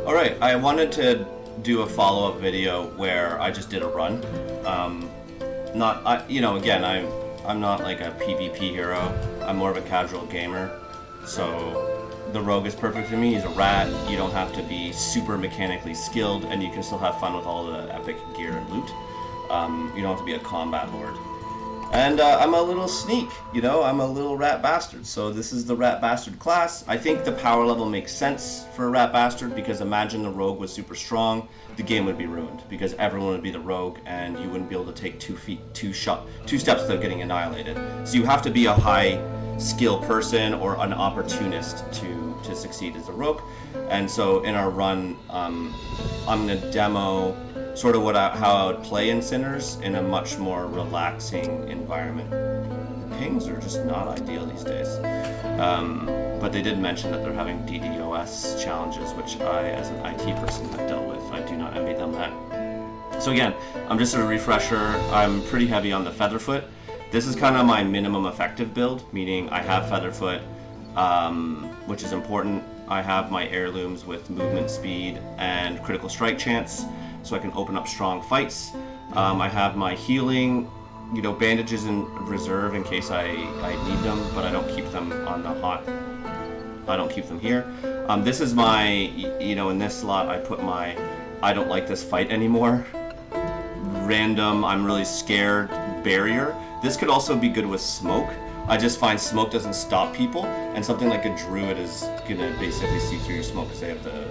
Alright, I wanted to do a follow-up video where I just did a run. Again, I'm not like a PvP hero. I'm more of a casual gamer. So the rogue is perfect for me. He's a rat. You don't have to be super mechanically skilled, and you can still have fun with all the epic gear and loot. You don't have to be a combat lord. And I'm a little sneak, I'm a little rat bastard. So this is the rat bastard class. I think the power level makes sense for a rat bastard because imagine the rogue was super strong, the game would be ruined because everyone would be the rogue and you wouldn't be able to take 2 steps without getting annihilated. So you have to be a high skill person or an opportunist to succeed as a rogue. And so in our run, I'm going to demo sort of how I would play in Sinners in a much more relaxing environment. The pings are just not ideal these days. But they did mention that they're having DDoS challenges, which I, as an IT person, have dealt with. I do not envy them that. So again, I'm just a refresher. I'm pretty heavy on the Featherfoot. This is kind of my minimum effective build, meaning I have Featherfoot, which is important. I have my heirlooms with movement speed and critical strike chance, so I can open up strong fights. I have my healing, bandages in reserve in case I need them, but I don't keep them on the hot. I don't keep them here. This is my, in this slot I put my I don't like this fight anymore. Random, I'm really scared barrier. This could also be good with smoke. I just find smoke doesn't stop people, and something like a druid is gonna basically see through your smoke because they have the,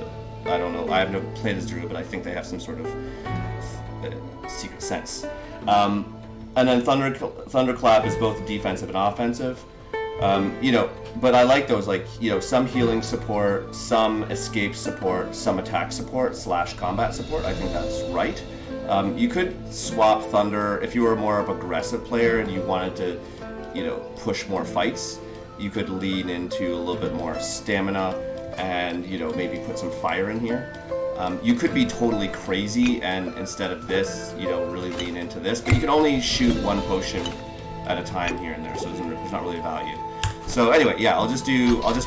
I don't know, I have never played as druid, but I think they have some sort of secret sense. And then Thunderclap is both defensive and offensive. But I like those, some healing support, some escape support, some attack support / combat support. I think that's right. You could swap Thunder if you were a more of aggressive player and you wanted to, push more fights. You could lean into a little bit more stamina and, maybe put some fire in here. You could be totally crazy and instead of this, really lean into this. But you can only shoot 1 potion at a time here and there, so there's not really value. So anyway, yeah, I'll just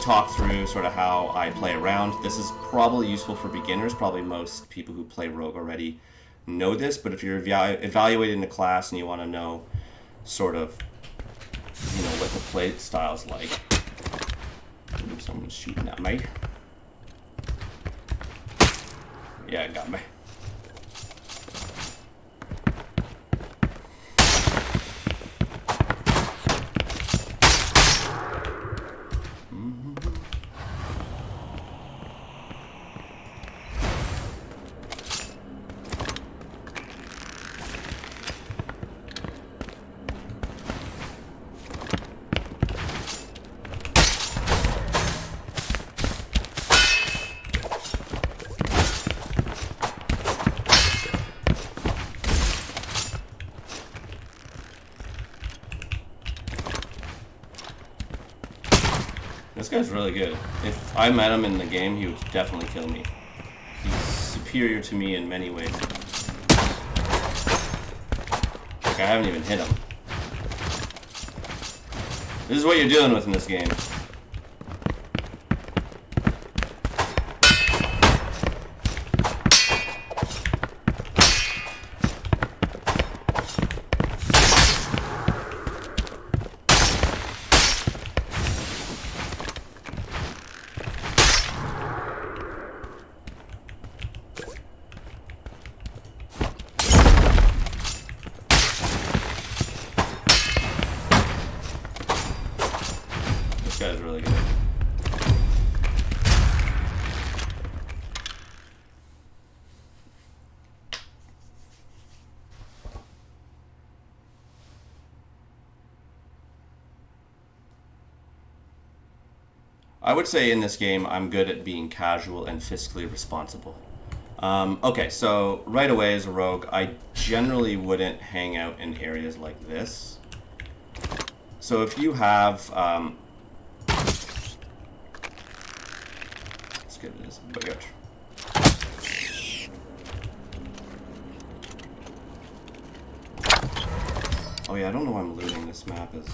talk through sort of how I play around. This is probably useful for beginners. Probably most people who play Rogue already know this, but if you're evaluating the class and you want to know sort of, what the play style's like. Ooh, someone's shooting at me. Yeah, it got me. This guy's really good. If I met him in the game, he would definitely kill me. He's superior to me in many ways. Like, I haven't even hit him. This is what you're dealing with in this game. This guy's really good. I would say in this game, I'm good at being casual and fiscally responsible. Okay, so right away as a rogue, I generally wouldn't hang out in areas like this. So if you have, let's get this bucket. Oh yeah, I don't know why I'm looting. This map is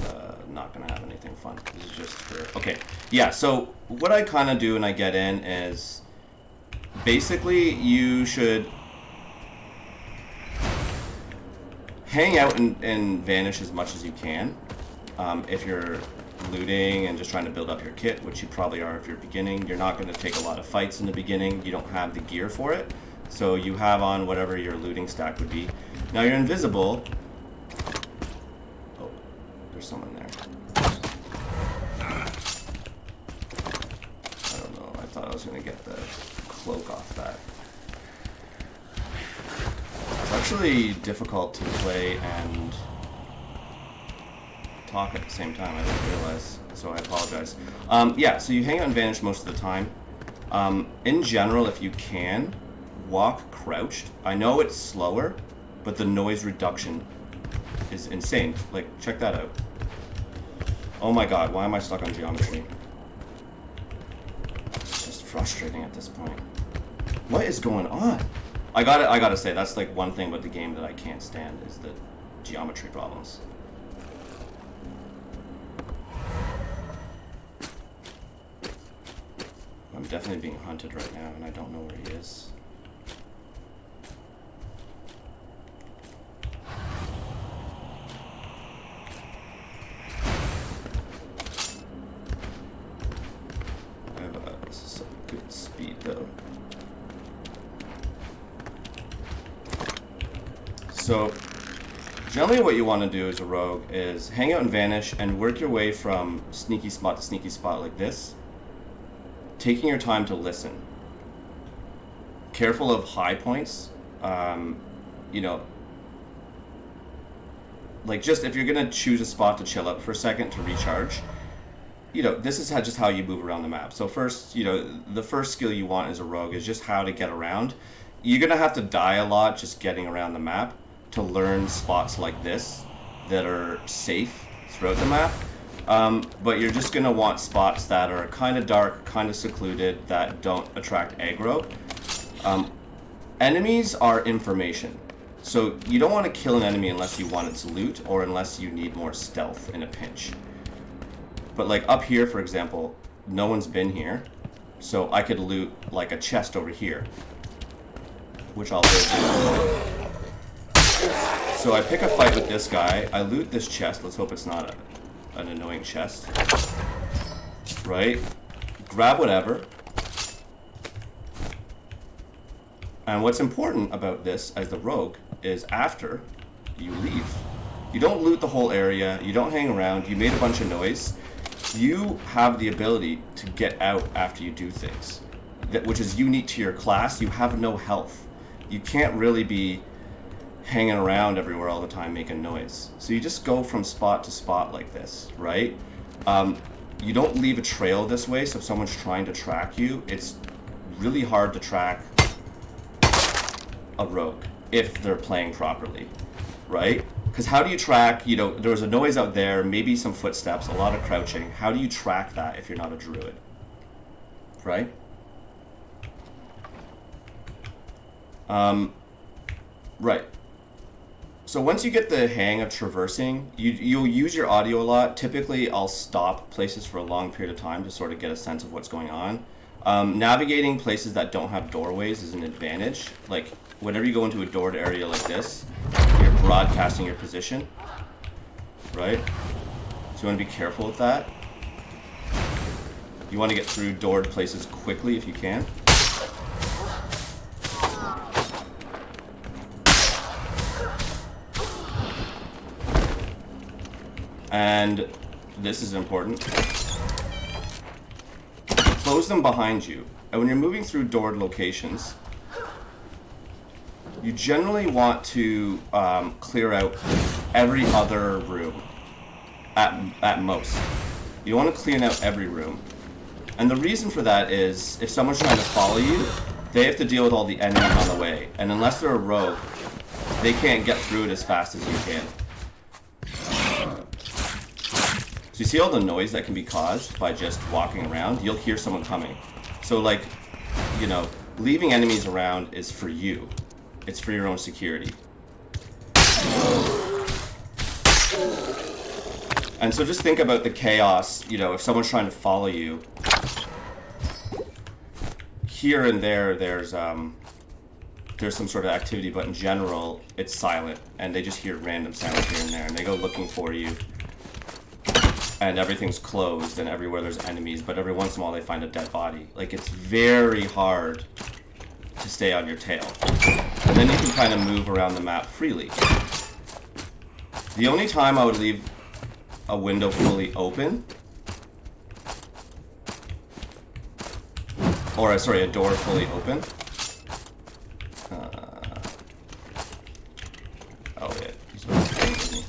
not going to have anything fun. This is just for... Okay, yeah, so what I kind of do when I get in is basically you should hang out and vanish as much as you can. If you're looting and just trying to build up your kit, which you probably are if you're beginning, you're not going to take a lot of fights in the beginning. You don't have the gear for it. So you have on whatever your looting stack would be. Now you're invisible. Oh, there's someone there. I don't know. I thought I was going to get the cloak off that. It's actually difficult to play and talk at the same time. I didn't realize, so I apologize. Yeah, so you hang out and vanish most of the time. In general, if you can, walk crouched. I know it's slower, but the noise reduction is insane. Like, check that out. Oh my god, why am I stuck on geometry? It's just frustrating at this point. What is going on? I gotta say, that's like one thing about the game that I can't stand, is the geometry problems. I'm definitely being hunted right now, and I don't know where he is. I have some good speed, though. So, generally what you want to do as a rogue is hang out and vanish and work your way from sneaky spot to sneaky spot like this, taking your time to listen. Careful of high points. You know, like, just if you're gonna choose a spot to chill out for a second to recharge, you know, this is just how you move around the map. So first, you know, the first skill you want as a rogue is just how to get around. You're gonna have to die a lot just getting around the map to learn spots like this that are safe throughout the map. But you're just going to want spots that are kind of dark, kind of secluded, that don't attract aggro. Enemies are information. So you don't want to kill an enemy unless you want its loot or unless you need more stealth in a pinch. But like up here, for example, no one's been here. So I could loot like a chest over here, which I'll do. So I pick a fight with this guy, I loot this chest, let's hope it's not an annoying chest. Right? Grab whatever. And what's important about this as the rogue is after you leave. You don't loot the whole area, you don't hang around, you made a bunch of noise. You have the ability to get out after you do things, which is unique to your class. You have no health. You can't really be hanging around everywhere all the time making noise. So you just go from spot to spot like this, right? You don't leave a trail this way, so if someone's trying to track you, it's really hard to track a rogue if they're playing properly, right? Because how do you track, you know, there was a noise out there, maybe some footsteps, a lot of crouching. How do you track that if you're not a druid, right? Right. So once you get the hang of traversing, you'll use your audio a lot. Typically, I'll stop places for a long period of time to sort of get a sense of what's going on. Navigating places that don't have doorways is an advantage. Like, whenever you go into a doored area like this, you're broadcasting your position, right? So you want to be careful with that. You want to get through doored places quickly if you can. And this is important. Close them behind you. And when you're moving through doored locations, you generally want to clear out every other room at most. You want to clean out every room. And the reason for that is if someone's trying to follow you, they have to deal with all the enemies on the way. And unless they're a rogue, they can't get through it as fast as you can. So you see all the noise that can be caused by just walking around? You'll hear someone coming. So like, you know, leaving enemies around is for you. It's for your own security. And so just think about the chaos, you know, if someone's trying to follow you. here and there, there's some sort of activity, but in general, it's silent, and they just hear random sounds here and there, and they go looking for you, and everything's closed, and everywhere there's enemies, but every once in a while they find a dead body. Like, it's very hard to stay on your tail. And then you can kind of move around the map freely. The only time I would leave a window fully open, or sorry, a door fully open. Oh yeah, he's with me.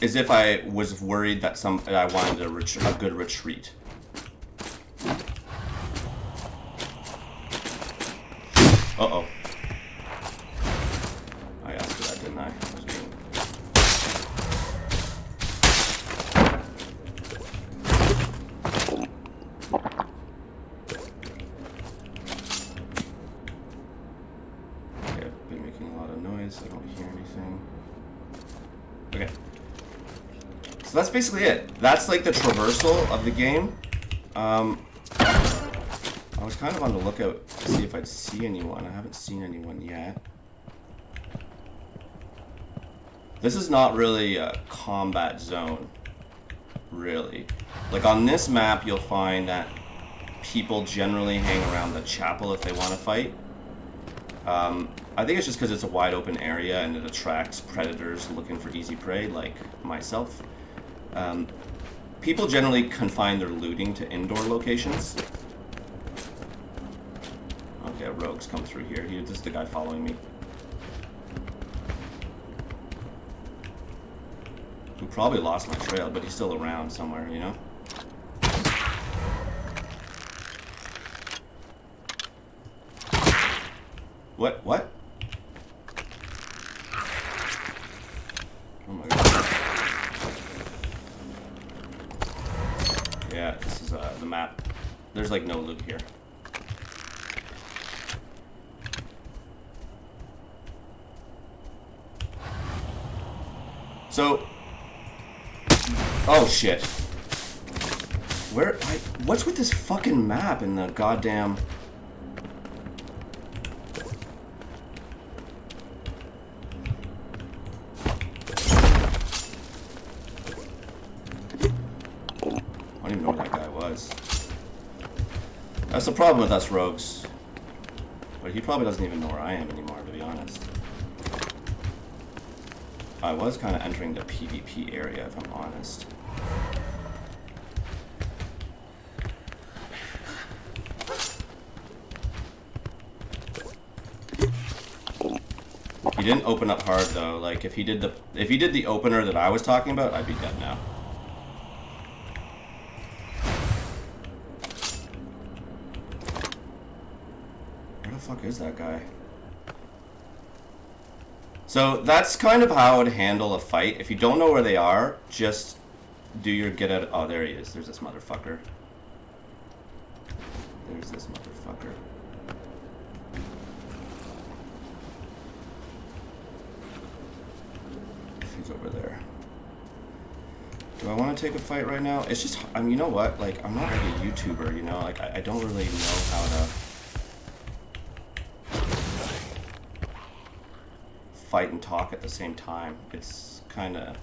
Is if I was worried that I wanted a good retreat. Uh-oh. I asked for that, didn't I? Okay, I've been making a lot of noise. I don't hear anything. Okay. So that's basically it. That's like the traversal of the game. I was kind of on the lookout to see if I'd see anyone. I haven't seen anyone yet. This is not really a combat zone, really. Like on this map, you'll find that people generally hang around the chapel if they want to fight. I think it's just because it's a wide open area and it attracts predators looking for easy prey, like myself. People generally confine their looting to indoor locations. Okay, rogues come through here. This is the guy following me. Who probably lost my trail, but he's still around somewhere, you know? What? What? Oh my god. Yeah, this is the map. There's like no loot here. So, oh shit. What's with this fucking map and the goddamn... I don't even know where that guy was. That's the problem with us rogues. But he probably doesn't even know where I am anymore, to be honest. I was kind of entering the PvP area, if I'm honest. He didn't open up hard though. Like if he did the opener that I was talking about, I'd be dead now. Where the fuck is that guy? So that's kind of how I would handle a fight. If you don't know where they are, just do your get out. Oh, there he is. There's this motherfucker. There's this motherfucker. He's over there. Do I want to take a fight right now? It's just, I mean, you know what? Like, I'm not like a YouTuber, you know? Like, I don't really know how to fight and talk at the same time. It's kind of,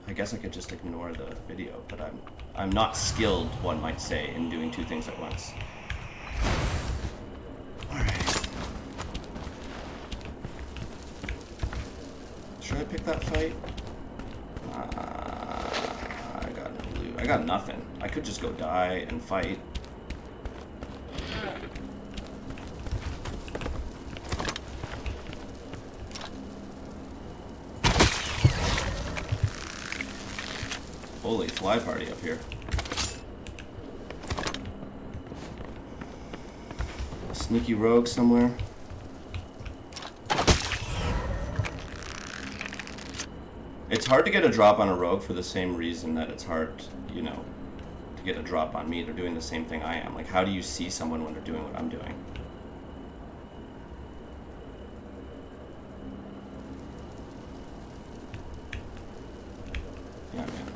I guess I could just ignore the video, but I'm not skilled, one might say, in doing two things at once. Alright. Should I pick that fight? I got no loot. I got nothing. I could just go die and fight. Holy fly party up here. A sneaky rogue somewhere. It's hard to get a drop on a rogue for the same reason that it's hard, you know, to get a drop on me. They're doing the same thing I am. Like, how do you see someone when they're doing what I'm doing? Yeah, man.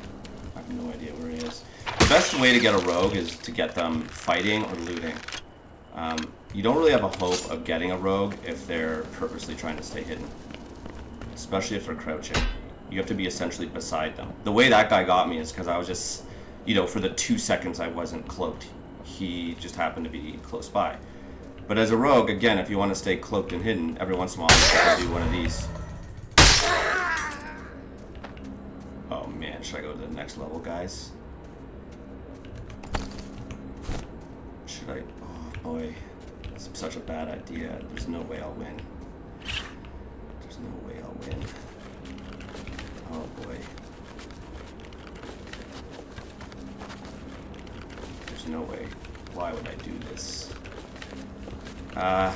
I have no idea where he is. The best way to get a rogue is to get them fighting or looting. You don't really have a hope of getting a rogue if they're purposely trying to stay hidden. Especially if they're crouching. You have to be essentially beside them. The way that guy got me is because I was just, you know, for the 2 seconds I wasn't cloaked. He just happened to be close by. But as a rogue, again, if you want to stay cloaked and hidden, every once in a while you have to do one of these. Oh man, should I go to the next level, guys? Should I? Oh boy. It's such a bad idea. There's no way I'll win. There's no way I'll win. Oh boy. There's no way. Why would I do this? Yeah,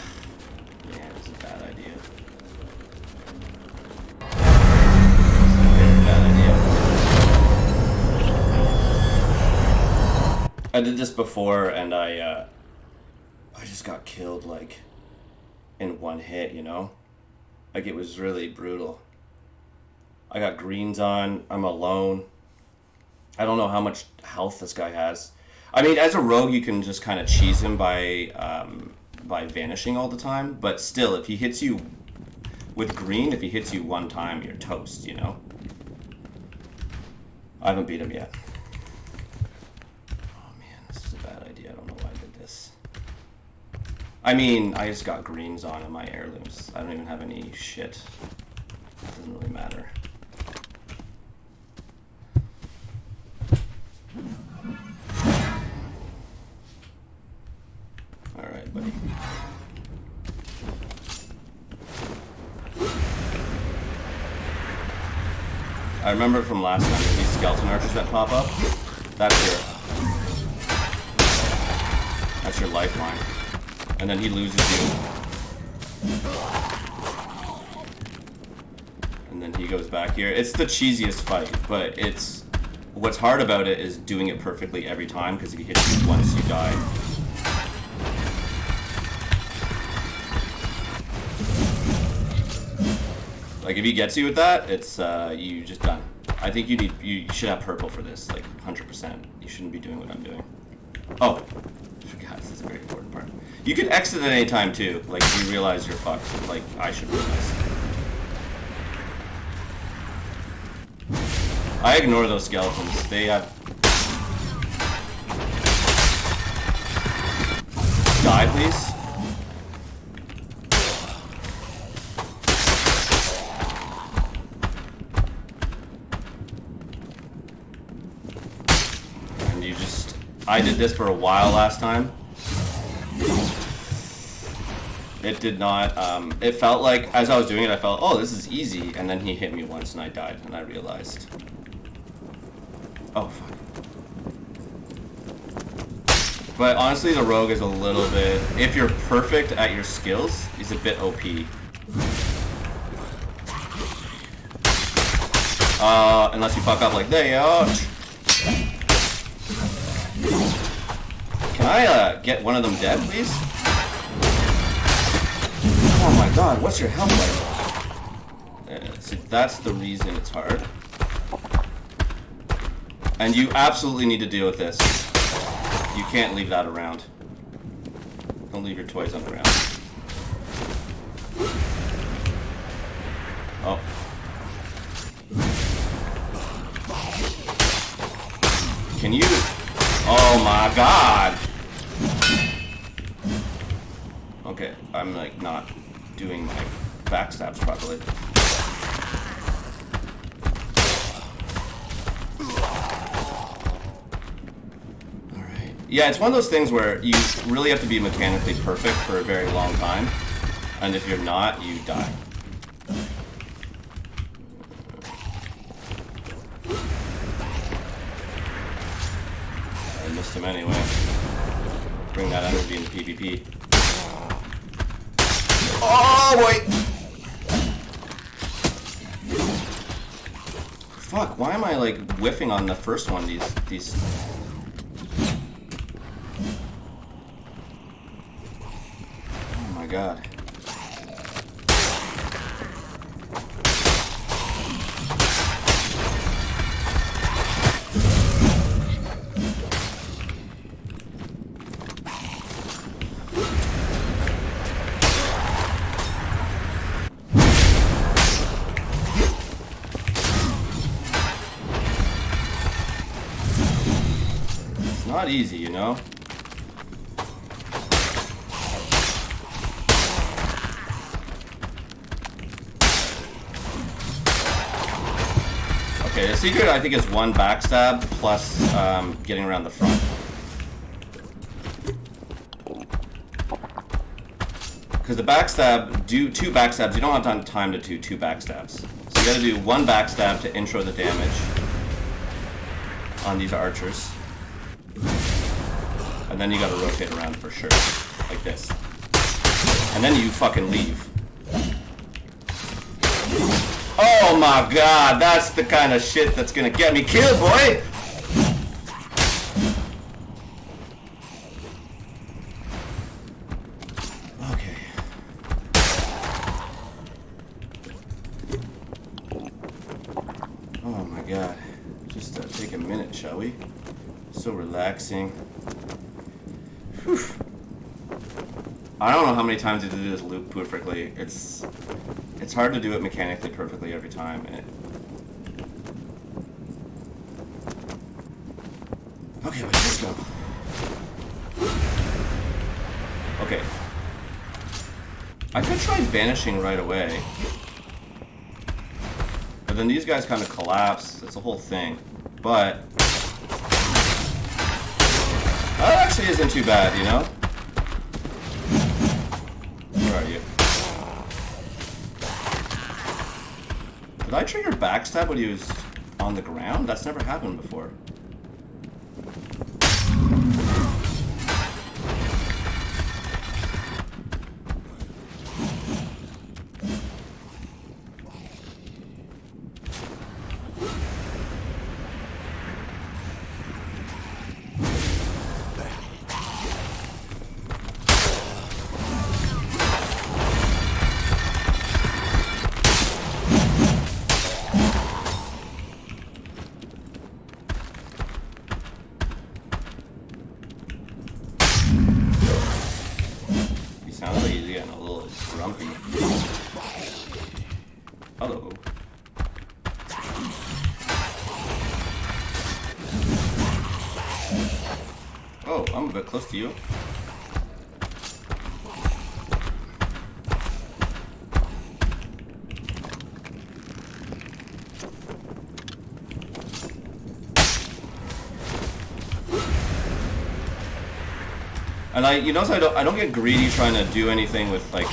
it's a bad idea. Very bad idea. I did this before and I just got killed like in one hit, you know? Like it was really brutal. I got greens on, I'm alone. I don't know how much health this guy has. I mean, as a rogue, you can just kind of cheese him by vanishing all the time, but still, if he hits you with green, if he hits you one time, you're toast, you know? I haven't beat him yet. Oh man, this is a bad idea. I don't know why I did this. I mean, I just got greens on in my heirlooms. I don't even have any shit. It doesn't really matter. Alright, buddy. I remember from last time, these skeleton archers that pop up, that's your lifeline. And then he loses you. And then he goes back here. It's the cheesiest fight, but it's... What's hard about it is doing it perfectly every time, because if he hits you once, you die. Like, if he gets you with that, it's, you just done. I think you should have purple for this, like, 100%. You shouldn't be doing what I'm doing. Oh, I forgot, this is a very important part. You can exit at any time, too. Like, if you realize you're fucked. Like, I should realize. I ignore those skeletons. They have... Die, please. And you just... I did this for a while last time. It did not, it felt like, as I was doing it, I felt, oh, this is easy, and then he hit me once and I died, and I realized. Oh, fuck. But honestly, the rogue is a little bit, if you're perfect at your skills, he's a bit OP. Unless you fuck up like that. Can I, get one of them dead, please? Oh my god, what's your health like? See, that's the reason it's hard. And you absolutely need to deal with this. You can't leave that around. Don't leave your toys on the ground. Oh. Can you... Oh my god! Okay, I'm like not doing my backstabs properly. Alright. Yeah, it's one of those things where you really have to be mechanically perfect for a very long time. And if you're not, you die. I missed him anyway. Bring that energy into PvP. Oh boy! Fuck, why am I like whiffing on the first one, these... Oh my god. not easy, you know? Okay, the secret I think is one backstab plus getting around the front. Because the backstab, two backstabs, you don't have time to do two backstabs. So you gotta do one backstab to intro the damage on these archers. And then you gotta rotate around for sure. Like this. And then you fucking leave. Oh my god, that's the kind of shit that's gonna get me killed, boy! God, just take a minute, shall we? So relaxing. Whew. I don't know how many times you do this loop perfectly. It's hard to do it mechanically perfectly every time. Okay, let's go. Okay. I could try vanishing right away. But then these guys kind of collapse. It's a whole thing. But that actually isn't too bad, you know? Where are you? Did I trigger backstab when he was on the ground? That's never happened before. Sounds like he's getting a little grumpy. Hello. Oh, I'm a bit close to you. And you notice I don't get greedy trying to do anything with like.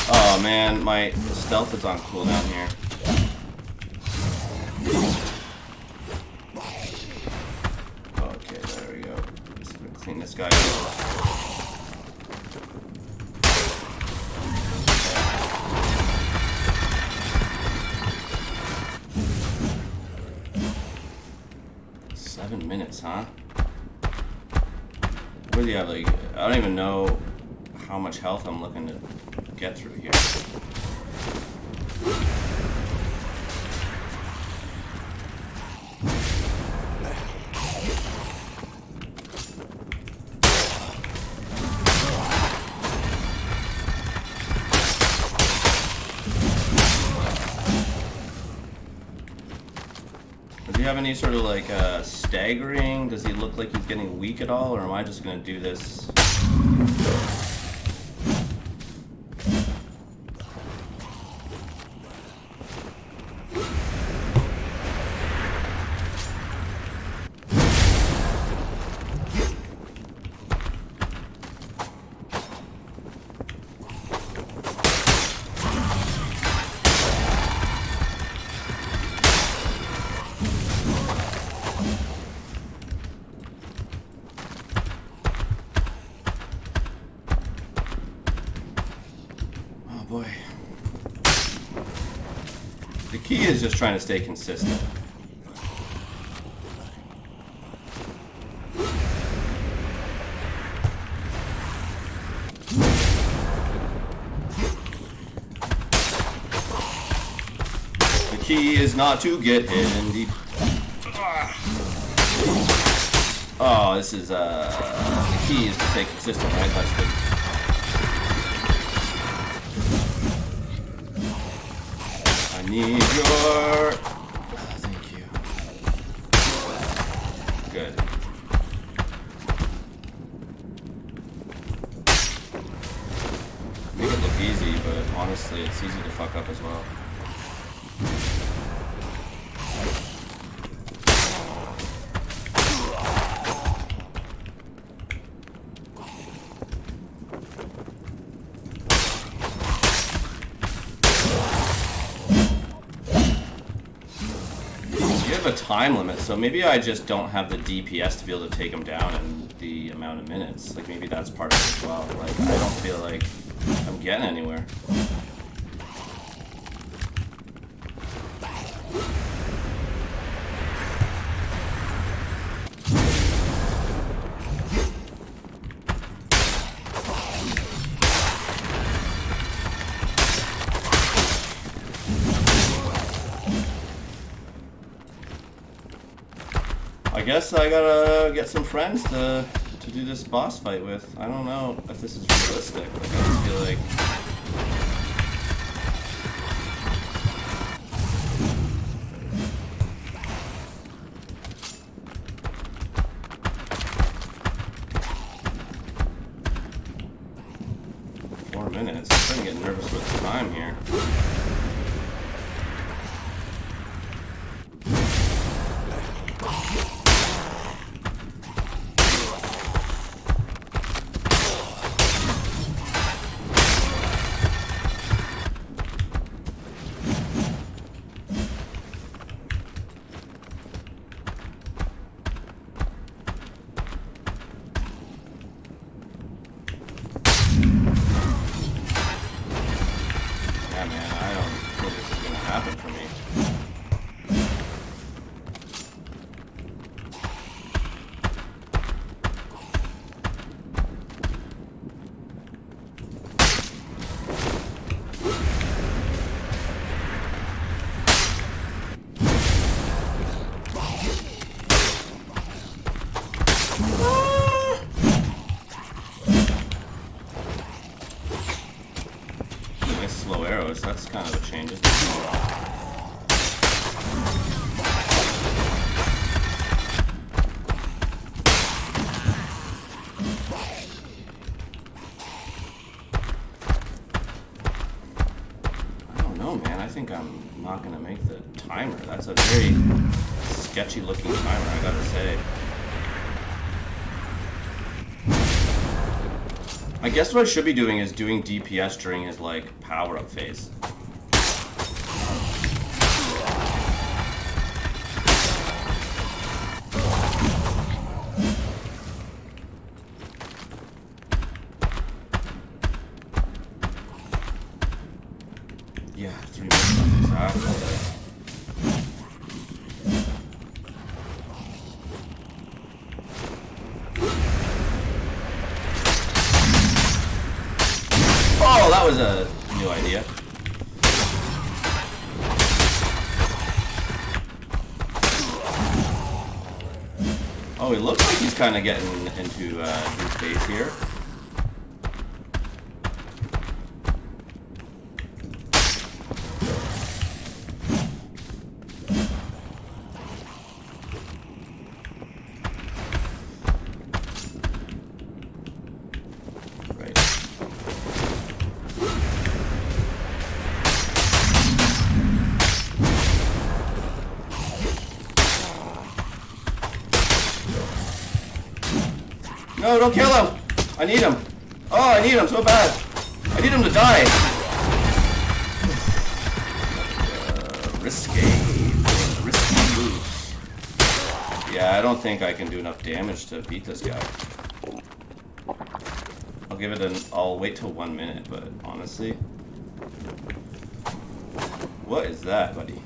Oh man, my stealth is on cooldown here. Okay, there we go. Just gonna clean this guy up. Seven minutes, huh? What do you have, like, I don't even know how much health I'm looking to get through here. Does he have any sort of like staggering? Does he look like he's getting weak at all, or am I just gonna do this? Boy. The key is just trying to stay consistent. The key is not to get hit in deep. Oh, this is the key is to stay consistent, right? That's good. Need your... thank you. Good. Honestly, it's easy to fuck up as well. You have a time limit, so maybe I just don't have the DPS to be able to take him down in the amount of minutes. Like, maybe that's part of it as well. Like, I don't feel like I'm getting anywhere. I guess I gotta get some friends to do this boss fight with. I don't know if this is realistic. Like, I just feel like... Four minutes. I'm starting to get nervous with the time here. Slow arrows, that's kind of a change. I don't know, man. I think I'm not gonna make the timer. That's a very sketchy looking timer, I gotta say. I guess what I should be doing is doing DPS during his, like, power-up phase. Yeah, 3 minutes exactly. Oh, that was a new idea. Oh, he looks like he's kind of getting into his phase here. No, don't kill him! I need him! Oh, I need him so bad! I need him to die! Risky moves. Yeah, I don't think I can do enough damage to beat this guy. I'll give it I'll wait till 1 minute, but honestly... What is that, buddy?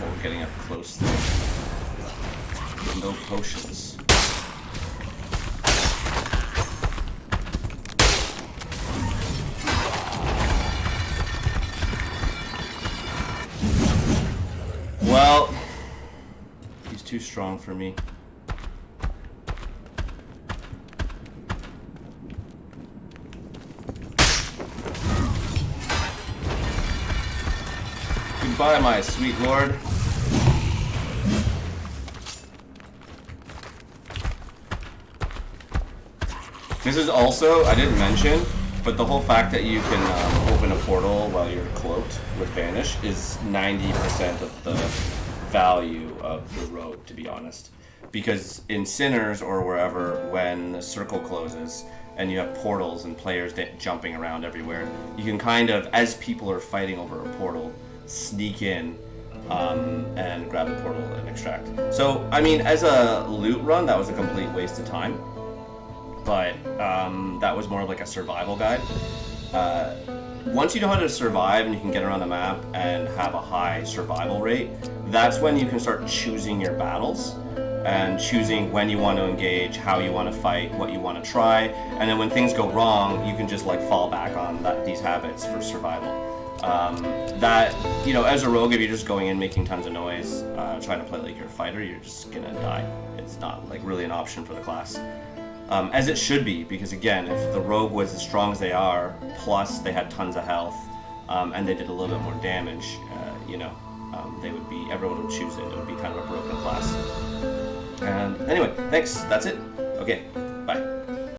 Oh, we're getting up close there. No potions. Well, he's too strong for me. Goodbye, my sweet lord. This is also, I didn't mention, but the whole fact that you can open a portal while you're cloaked with Vanish is 90% of the value of the rogue, to be honest. Because in Sinners or wherever, when the circle closes and you have portals and players jumping around everywhere, you can kind of, as people are fighting over a portal, sneak in and grab the portal and extract. So, I mean, as a loot run, that was a complete waste of time. But that was more of like a survival guide. Once you know how to survive and you can get around the map and have a high survival rate, that's when you can start choosing your battles and choosing when you want to engage, how you want to fight, what you want to try, and then when things go wrong, you can just like fall back on these habits for survival. That, you know, as a rogue, if you're just going in making tons of noise, trying to play like you're a fighter, you're just gonna die. It's not like really an option for the class. As it should be, because again, if the rogue was as strong as they are, plus they had tons of health, and they did a little bit more damage, you know, they would be, everyone would choose it. It would be kind of a broken class. And anyway, thanks. That's it. Okay.